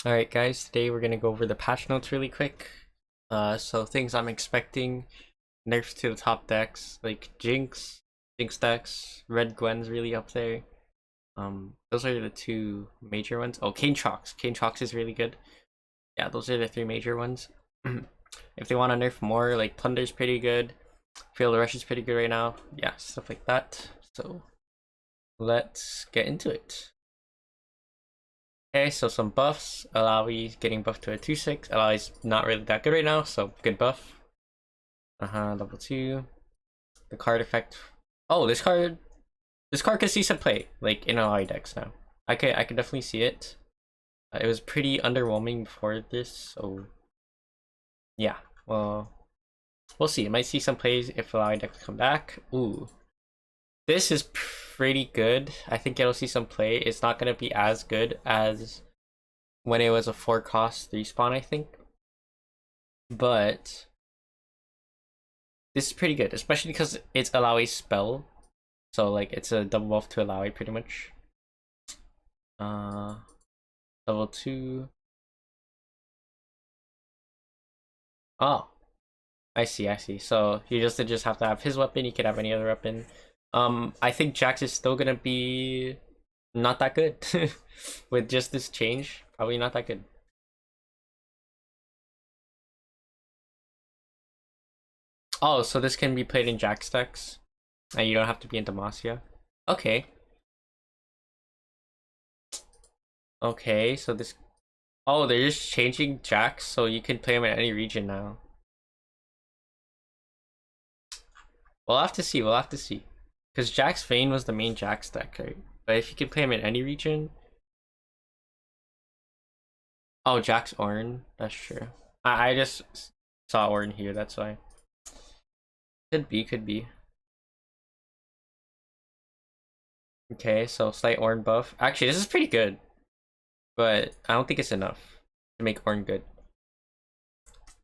Alright guys, today we're gonna go over the patch notes really quick. So things I'm expecting, nerfs to the top decks, like Jinx decks, Red Gwen's really up there. Those are the two major ones. Oh, Kane Chalks is really good. Yeah, those are the three major ones. If they want to nerf more, like Plunder's pretty good. Field Rush is pretty good right now. Yeah, stuff like that. So let's get into it. Okay, so some buffs. Alawi getting buffed to a 2/6. Alawi's not really that good right now, so good buff. Level 2. The card effect. Oh, this card can see some play, like in Alawi decks now. I can definitely see it. It was pretty underwhelming before this, so yeah. Well, we'll see. It might see some plays if Alawi decks come back. Ooh. This is pretty good. I think it'll see some play. It's not gonna be as good as when it was a 4 cost 3 spawn, I think. But this is pretty good, especially because it's Alawi spell. So like it's a double buff to Alawi pretty much. Uh Level 2. Oh, I see. So he just have to have his weapon, he could have any other weapon. I think Jax is still gonna be not that good with just this change. Probably not that good. Oh, so this can be played in Jax decks, and you don't have to be in Demacia. Okay. Okay, so this. Oh, they're just changing Jax so you can play him in any region now. We'll have to see. We'll have to see. Because Jax Vayne was the main Jax deck, right? But if you can play him in any region. Oh, Jax Ornn. That's true. I just saw Ornn here. That's why. Could be. Could be. Okay, so slight Ornn buff. Actually, this is pretty good. But I don't think it's enough to make Ornn good.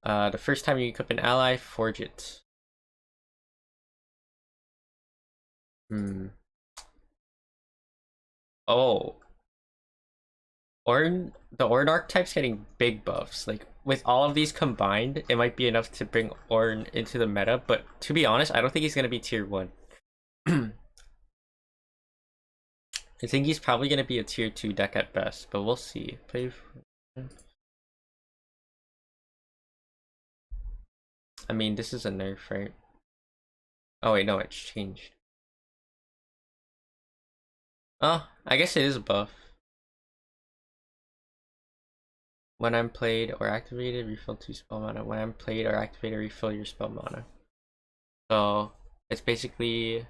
The first time you equip an ally, forge it. Hmm. Oh. The Ornn archetype's getting big buffs. Like with all of these combined, it might be enough to bring Ornn into the meta, but to be honest, I don't think he's gonna be tier 1. I think he's probably gonna be a tier 2 deck at best, but we'll see. I mean, this is a nerf, right? Oh wait, no, it's changed. Oh, I guess it is a buff. When I'm played or activated, refill 2 spell mana. When I'm played or activated, refill your spell mana. So it's basically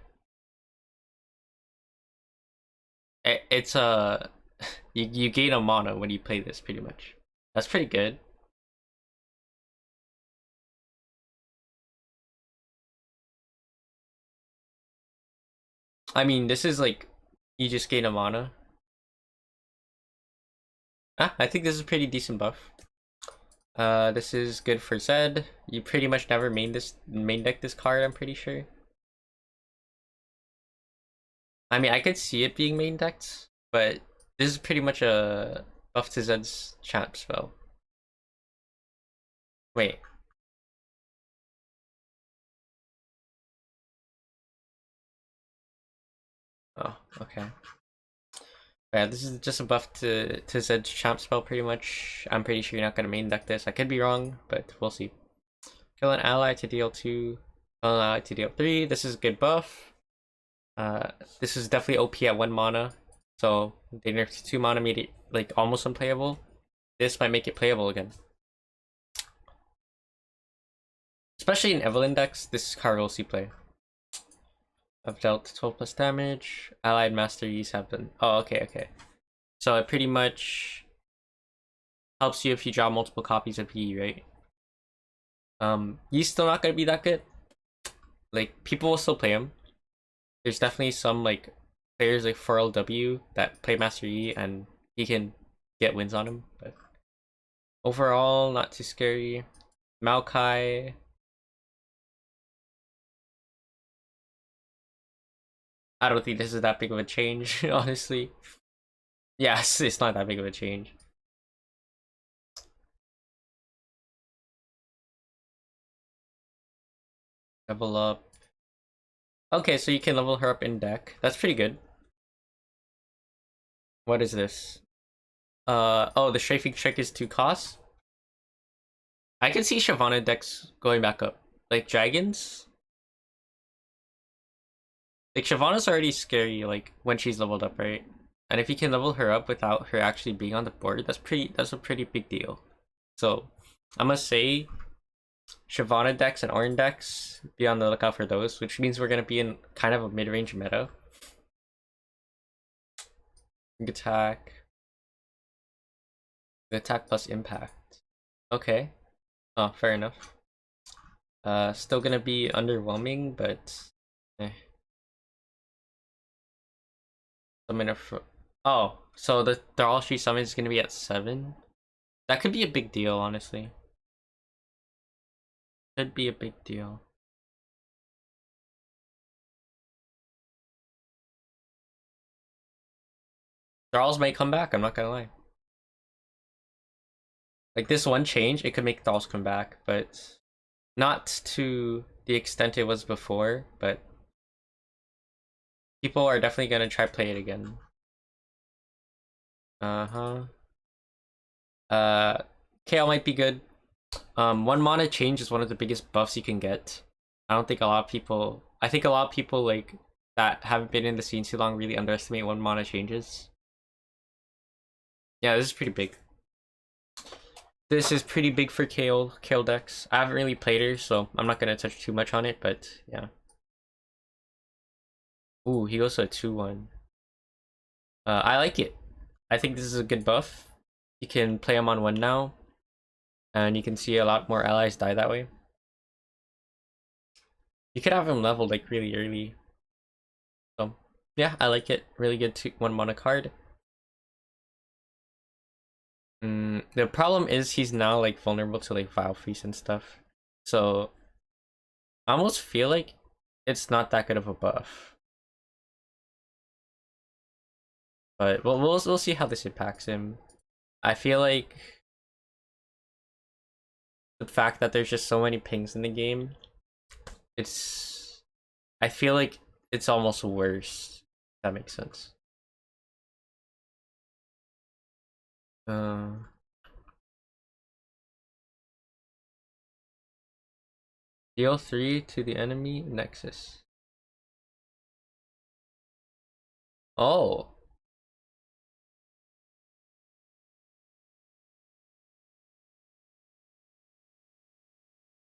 it's a you gain a mana when you play this pretty much. That's pretty good. I mean, this is like you just gain a mana. Ah, I think this is a pretty decent buff. This is good for Zed. You pretty much never main deck this card, I'm pretty sure. I mean, I could see it being main decked, but this is pretty much a buff to Zed's champ spell. Wait. Oh, okay. Yeah, this is just a buff to Zed's champ spell pretty much. I'm pretty sure you're not gonna main deck this. I could be wrong, but we'll see. Kill an ally to deal 2. Kill an ally to deal 3. This is a good buff. This is definitely OP at 1 mana. So they nerfed 2 mana, made it like almost unplayable. This might make it playable again. Especially in Evelyn decks, this card will see play. I've dealt 12 plus damage. Allied Master Ys have been. Oh, okay. So it pretty much helps you if you draw multiple copies of E, right? He's still not gonna be that good. Like people will still play him. There's definitely some like players like 4LW that play Master Yi and he can get wins on him, but overall not too scary. Maokai. I don't think this is that big of a change, honestly. Yes, it's not that big of a change. Level up. Okay, so you can level her up in deck. That's pretty good. What is this? Oh, the strafing check is 2 costs. I can see Shyvana decks going back up. Like dragons. Like Shyvana's already scary, like when she's leveled up, right? And if you can level her up without her actually being on the board, that's a pretty big deal. So I must say Shyvana decks and Ornn decks, be on the lookout for those, which means we're gonna be in kind of a mid-range meta. Attack. Attack plus impact. Okay. Oh, fair enough. Still gonna be underwhelming, but eh. Summon oh, so the Thrall Street summon is gonna be at 7? That could be a big deal, honestly. Could be a big deal. Thralls might come back, I'm not gonna lie. Like this one change, it could make Thralls come back, but not to the extent it was before, but people are definitely gonna try play it again. Uh-huh. KO might be good. 1 mana change is one of the biggest buffs you can get. I don't think a lot of people like that haven't been in the scene too long really underestimate 1 mana changes. Yeah, this is pretty big. This is pretty big for Kale decks. I haven't really played her, so I'm not gonna touch too much on it, but yeah. Ooh, he goes to a 2/1. I like it. I think this is a good buff. You can play him on 1 now, and you can see a lot more allies die that way. You could have him leveled like really early. So yeah, I like it. Really good 1 mana card. The problem is he's now like vulnerable to like Vile Feast and stuff. So I almost feel like it's not that good of a buff. But we'll see how this impacts him. I feel like the fact that there's just so many pings in the game, I feel like it's almost worse. If that makes sense. Deal 3 to the enemy Nexus. Oh.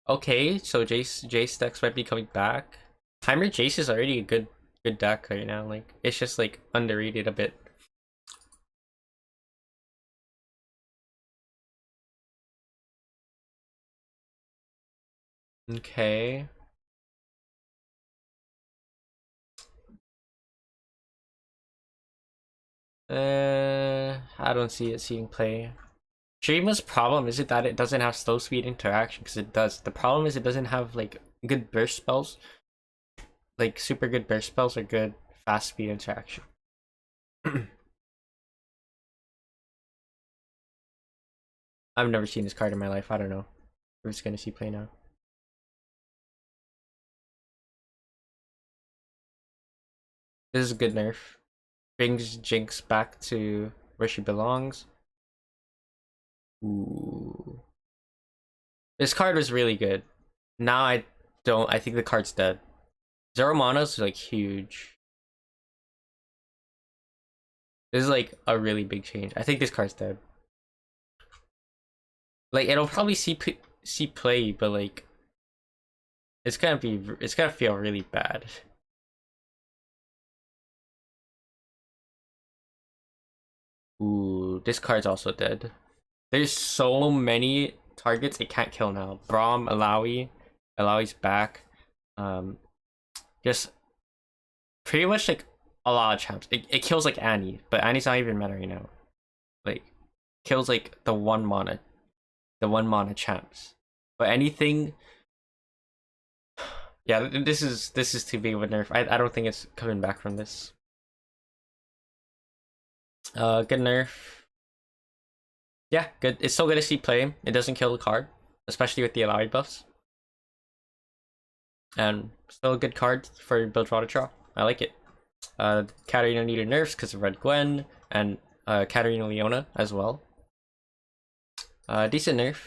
Okay, so Jace decks might be coming back. Timer Jace is already a good deck right now. Like it's just like underrated a bit. Okay. I don't see it seeing play. Shurima's problem is it that it doesn't have slow speed interaction, because it does. The problem is it doesn't have like good burst spells. Like super good burst spells or good fast speed interaction. I've never seen this card in my life. I don't know. We're just gonna see play now. This is a good nerf. Brings Jinx back to where she belongs. Ooh. This card was really good. Now I think the card's dead. Zero mana's like huge. This is like a really big change. I think this card's dead. Like it'll probably see play, but like it's gonna feel really bad. Ooh, this card's also dead. There's so many targets it can't kill now. Braum, Alawi's back. Just pretty much like a lot of champs. It kills like Annie, but Annie's not even meta right now. Like kills like the 1 mana champs. But anything, yeah, this is too big of a nerf. I don't think it's coming back from this. Good nerf. Yeah, good. It's still good to see play. It doesn't kill the card, especially with the Alawi buffs. And still a good card for build Runeterra. I like it. Katarina needed nerfs because of Red Gwen, and Katarina Leona as well. Decent nerf.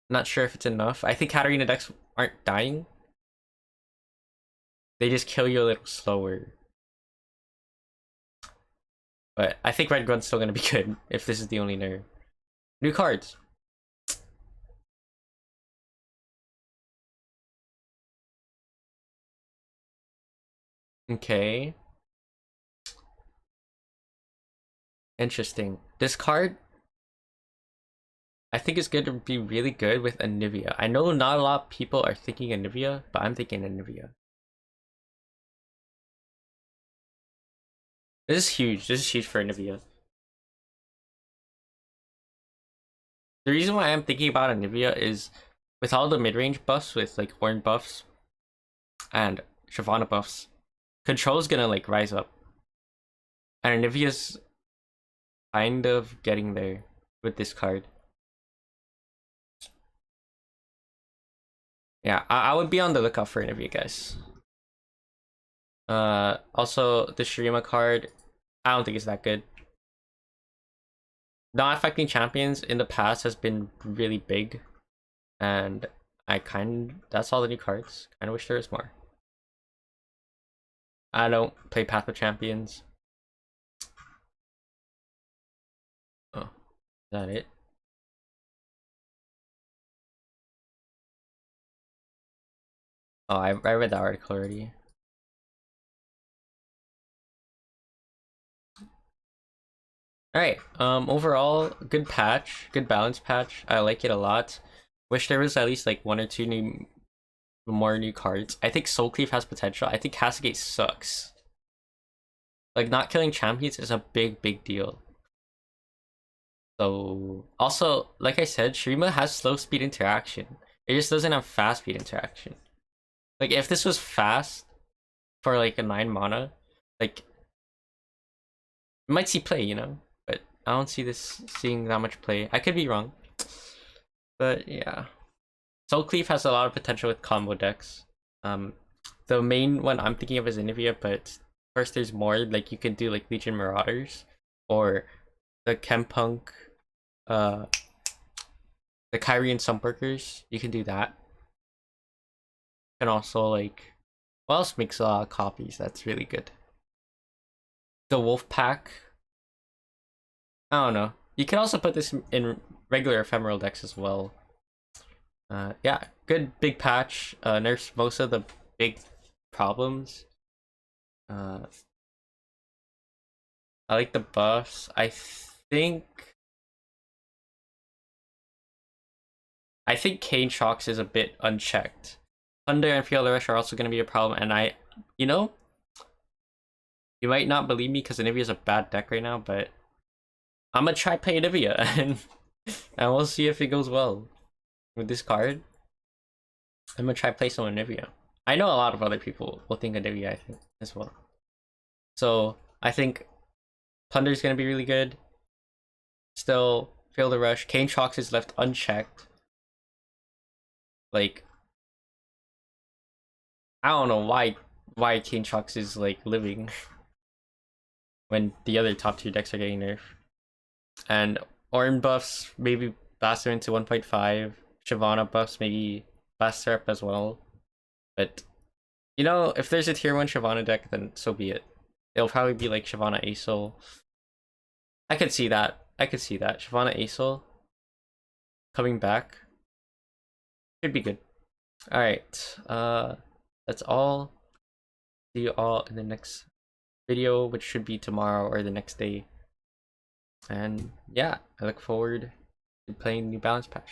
Not sure if it's enough. I think Katarina decks aren't dying. They just kill you a little slower. But I think Red Gwen's still gonna be good if this is the only nerf. New cards. Okay. Interesting. This card, I think is going to be really good with Anivia. I know not a lot of people are thinking Anivia, but I'm thinking Anivia. This is huge. This is huge for Anivia. The reason why I'm thinking about Anivia is with all the mid-range buffs, with like Horn buffs and Shyvana buffs, control's gonna like rise up. And Anivia's kind of getting there with this card. Yeah, I would be on the lookout for Anivia, guys. Also the Shurima card, I don't think it's that good. Not affecting champions in the past has been really big, and that's all the new cards. Kind of wish there was more. I don't play Path of Champions. Oh, is that it? Oh, I read that article already. Alright, overall, good patch, good balance patch. I like it a lot. Wish there was at least like one or two more new cards. I think Soul Cleave has potential. I think Cascade sucks. Like, not killing champions is a big deal. So, also, like I said, Shurima has slow speed interaction. It just doesn't have fast speed interaction. Like, if this was fast for like a 9 mana, like, you might see play, you know? But I don't see this seeing that much play. I could be wrong. But yeah. Soul Cleave has a lot of potential with combo decks. The main one I'm thinking of is Anivia, but first there's more. Like, you can do like Legion Marauders or the Chempunk, the Kyrian Sunworkers. You can do that. And also like, what else makes a lot of copies? That's really good. The Wolf Pack. I don't know. You can also put this in regular ephemeral decks as well. Yeah, good big patch. Nerfs most of the big problems. I like the buffs. I think Kane Shocks is a bit unchecked. Thunder and Field Rush are also going to be a problem, and you know, you might not believe me because Anivia is a bad deck right now, but I'm gonna try play Anivia and we'll see if it goes well with this card. I'm gonna try play some Anivia. I know a lot of other people will think Anivia, I think, as well. So I think Thunder's gonna be really good. Still, Field of Rush. Kane Shocks is left unchecked. Like, I don't know why Kane Shocks is like living when the other top tier decks are getting nerfed. And Ornn buffs maybe Blaster into 1.5. Shyvana buffs maybe Blaster up as well. But you know, if there's a tier 1 Shyvana deck, then so be it. It'll probably be like Shyvana Aesol. I could see that. Shyvana Aesol coming back should be good. Alright, that's all. See you all in the next video, which should be tomorrow or the next day. And yeah, I look forward to playing New Balance patch.